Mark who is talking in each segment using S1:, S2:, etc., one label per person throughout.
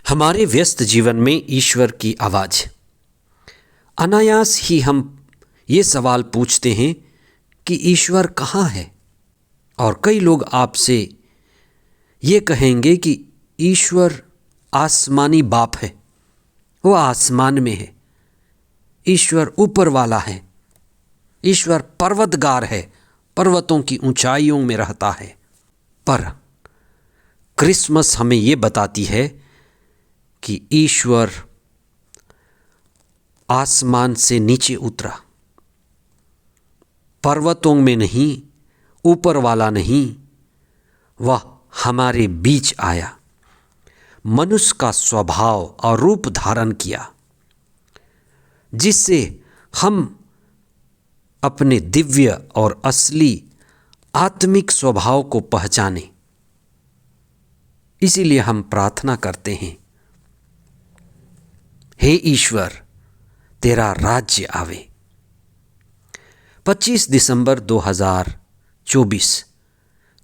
S1: हमारे व्यस्त जीवन में ईश्वर की आवाज़। अनायास ही हम ये सवाल पूछते हैं कि ईश्वर कहाँ है। और कई लोग आपसे ये कहेंगे कि ईश्वर आसमानी बाप है, वो आसमान में है। ईश्वर ऊपर वाला है, ईश्वर पर्वतगार है, पर्वतों की ऊंचाइयों में रहता है। पर क्रिसमस हमें ये बताती है कि ईश्वर आसमान से नीचे उतरा, पर्वतों में नहीं, ऊपर वाला नहीं, वह हमारे बीच आया, मनुष्य का स्वभाव और रूप धारण किया, जिससे हम अपने दिव्य और असली आत्मिक स्वभाव को पहचाने। इसीलिए हम प्रार्थना करते हैं, हे ईश्वर तेरा राज्य आवे। 25 दिसंबर 2024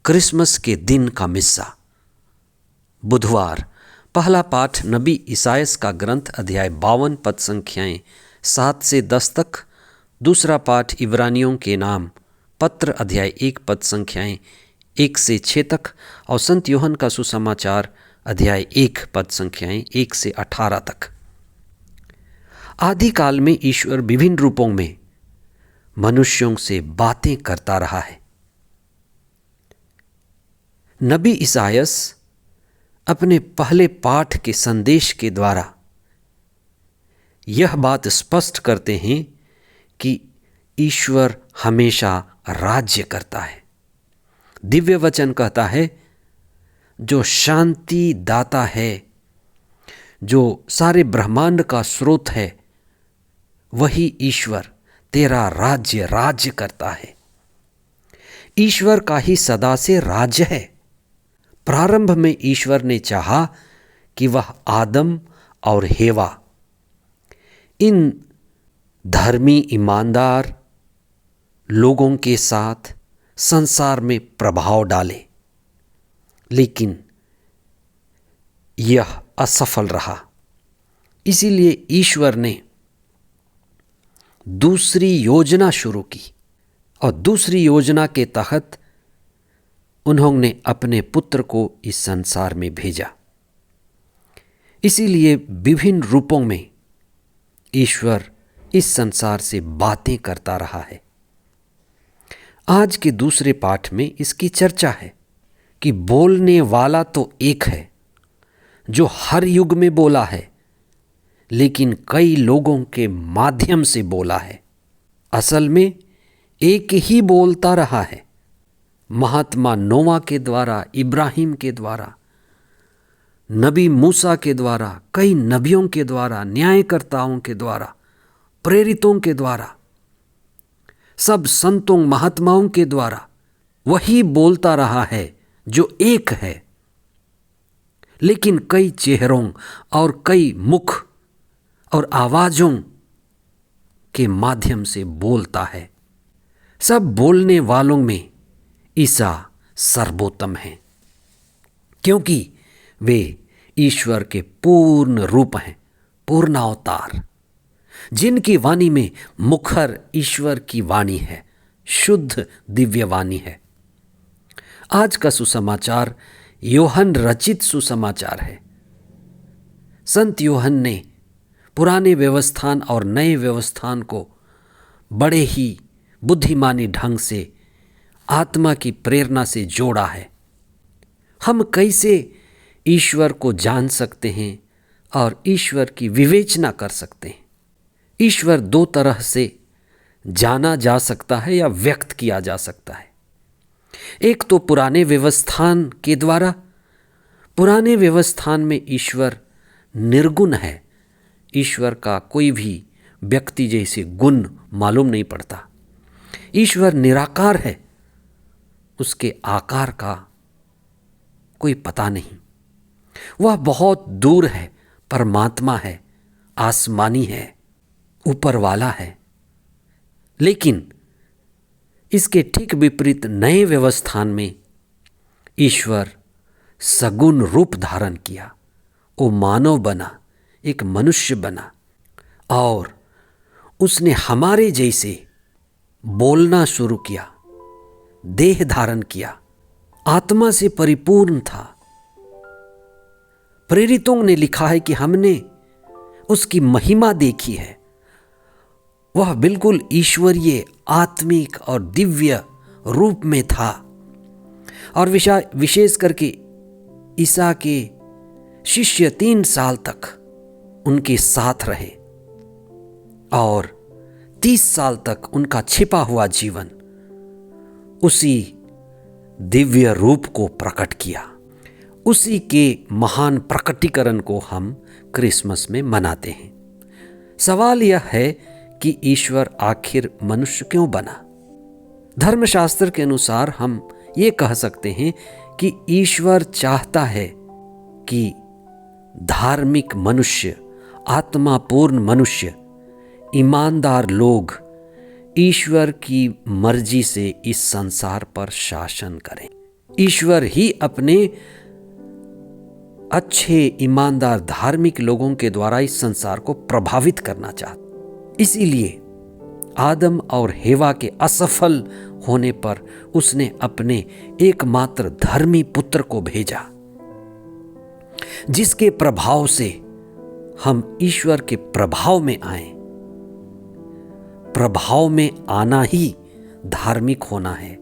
S1: क्रिसमस के दिन का मिस्सा, बुधवार। पहला पाठ नबी इसायास का ग्रंथ अध्याय 52 पद संख्याएं 7 से 10 तक। दूसरा पाठ इब्रानियों के नाम पत्र अध्याय 1 पद संख्याएं 1 से 6 तक। और संत यूहन्ना का सुसमाचार अध्याय 1 पद संख्याएं 1 से 18 तक। आदिकाल में ईश्वर विभिन्न रूपों में मनुष्यों से बातें करता रहा है। नबी इसायास अपने पहले पाठ के संदेश के द्वारा यह बात स्पष्ट करते हैं कि ईश्वर हमेशा राज्य करता है। दिव्य वचन कहता है, जो शांति दाता है, जो सारे ब्रह्मांड का स्रोत है, वही ईश्वर तेरा राज्य करता है। ईश्वर का ही सदा से राज्य है। प्रारंभ में ईश्वर ने चाहा कि वह आदम और हेवा, इन धर्मी ईमानदार लोगों के साथ संसार में प्रभाव डाले, लेकिन यह असफल रहा। इसीलिए ईश्वर ने दूसरी योजना शुरू की, और दूसरी योजना के तहत उन्होंने अपने पुत्र को इस संसार में भेजा। इसीलिए विभिन्न रूपों में ईश्वर इस संसार से बातें करता रहा है। आज के दूसरे पाठ में इसकी चर्चा है कि बोलने वाला तो एक है, जो हर युग में बोला है, लेकिन कई लोगों के माध्यम से बोला है। असल में एक ही बोलता रहा है। महात्मा नोआ के द्वारा, इब्राहिम के द्वारा, नबी मूसा के द्वारा, कई नबियों के द्वारा, न्यायकर्ताओं के द्वारा, प्रेरितों के द्वारा, सब संतों महात्माओं के द्वारा वही बोलता रहा है जो एक है, लेकिन कई चेहरों और कई मुख और आवाजों के माध्यम से बोलता है। सब बोलने वालों में ईसा सर्वोत्तम है, क्योंकि वे ईश्वर के पूर्ण रूप हैं, पूर्ण अवतार, जिनकी वाणी में मुखर ईश्वर की वाणी है, शुद्ध दिव्य वाणी है। आज का सुसमाचार यूहन्ना रचित सुसमाचार है। संत यूहन्ना ने पुराने व्यवस्थान और नए व्यवस्थान को बड़े ही बुद्धिमानी ढंग से आत्मा की प्रेरणा से जोड़ा है। हम कैसे ईश्वर को जान सकते हैं और ईश्वर की विवेचना कर सकते हैं। ईश्वर दो तरह से जाना जा सकता है या व्यक्त किया जा सकता है। एक तो पुराने व्यवस्थान के द्वारा। पुराने व्यवस्थान में ईश्वर निर्गुण है। ईश्वर का कोई भी व्यक्ति जैसे गुण मालूम नहीं पड़ता। ईश्वर निराकार है, उसके आकार का कोई पता नहीं। वह बहुत दूर है, परमात्मा है, आसमानी है, ऊपर वाला है। लेकिन इसके ठीक विपरीत नए व्यवस्थान में ईश्वर सगुण रूप धारण किया। वो मानव बना, एक मनुष्य बना और उसने हमारे जैसे बोलना शुरू किया, देह धारण किया, आत्मा से परिपूर्ण था। प्रेरितों ने लिखा है कि हमने उसकी महिमा देखी है। वह बिल्कुल ईश्वरीय, आत्मिक और दिव्य रूप में था। और विशेष करके ईसा के शिष्य 3 साल तक उनके साथ रहे और 30 साल तक उनका छिपा हुआ जीवन उसी दिव्य रूप को प्रकट किया। उसी के महान प्रकटीकरण को हम क्रिसमस में मनाते हैं। सवाल यह है कि ईश्वर आखिर मनुष्य क्यों बना? धर्मशास्त्र के अनुसार हम ये कह सकते हैं कि ईश्वर चाहता है कि धार्मिक मनुष्य, आत्मापूर्ण मनुष्य, ईमानदार लोग ईश्वर की मर्जी से इस संसार पर शासन करें। ईश्वर ही अपने अच्छे, ईमानदार, धार्मिक लोगों के द्वारा इस संसार को प्रभावित करना चाहता। इसीलिए आदम और हेवा के असफल होने पर उसने अपने एकमात्र धर्मी पुत्र को भेजा, जिसके प्रभाव से हम ईश्वर के प्रभाव में आए। प्रभाव में आना ही धार्मिक होना है।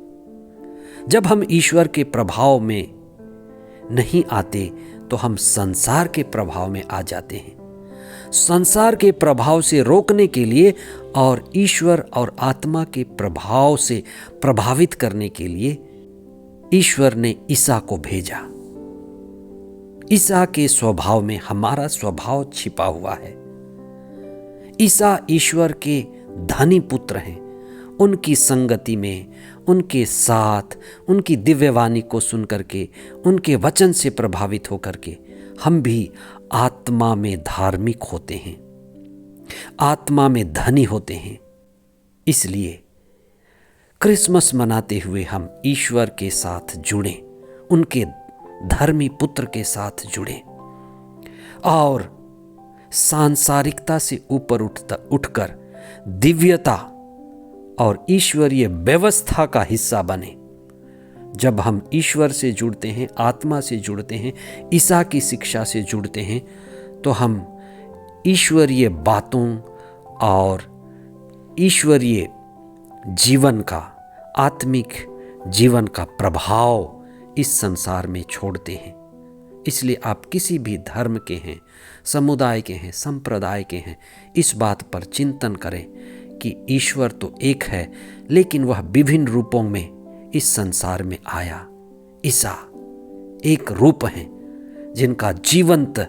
S1: जब हम ईश्वर के प्रभाव में नहीं आते तो हम संसार के प्रभाव में आ जाते हैं। संसार के प्रभाव से रोकने के लिए और ईश्वर और आत्मा के प्रभाव से प्रभावित करने के लिए ईश्वर ने ईसा को भेजा। ईसा के स्वभाव में हमारा स्वभाव छिपा हुआ है। ईसा ईश्वर के धनी पुत्र हैं। उनकी संगति में, उनके साथ, उनकी दिव्यवाणी को सुनकर के, उनके वचन से प्रभावित होकर के हम भी आत्मा में धार्मिक होते हैं, आत्मा में धनी होते हैं। इसलिए क्रिसमस मनाते हुए हम ईश्वर के साथ जुड़ें, उनके धर्मी पुत्र के साथ जुड़ें और सांसारिकता से ऊपर उठकर दिव्यता और ईश्वरीय व्यवस्था का हिस्सा बने। जब हम ईश्वर से जुड़ते हैं, आत्मा से जुड़ते हैं, ईसा की शिक्षा से जुड़ते हैं, तो हम ईश्वरीय बातों और ईश्वरीय जीवन का, आत्मिक जीवन का प्रभाव इस संसार में छोड़ते हैं। इसलिए आप किसी भी धर्म के हैं, समुदाय के हैं, संप्रदाय के हैं, इस बात पर चिंतन करें कि ईश्वर तो एक है, लेकिन वह विभिन्न रूपों में इस संसार में आया। ईसा एक रूप हैं जिनका जीवंत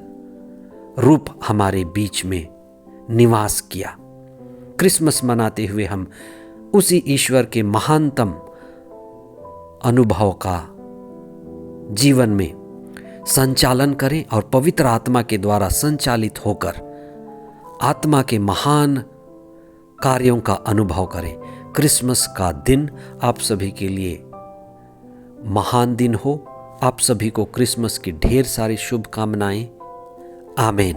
S1: रूप हमारे बीच में निवास किया। क्रिसमस मनाते हुए हम उसी ईश्वर के महानतम अनुभव का जीवन में संचालन करें और पवित्र आत्मा के द्वारा संचालित होकर आत्मा के महान कार्यों का अनुभव करें। क्रिसमस का दिन आप सभी के लिए महान दिन हो। आप सभी को क्रिसमस की ढेर सारी शुभकामनाएं। आमीन।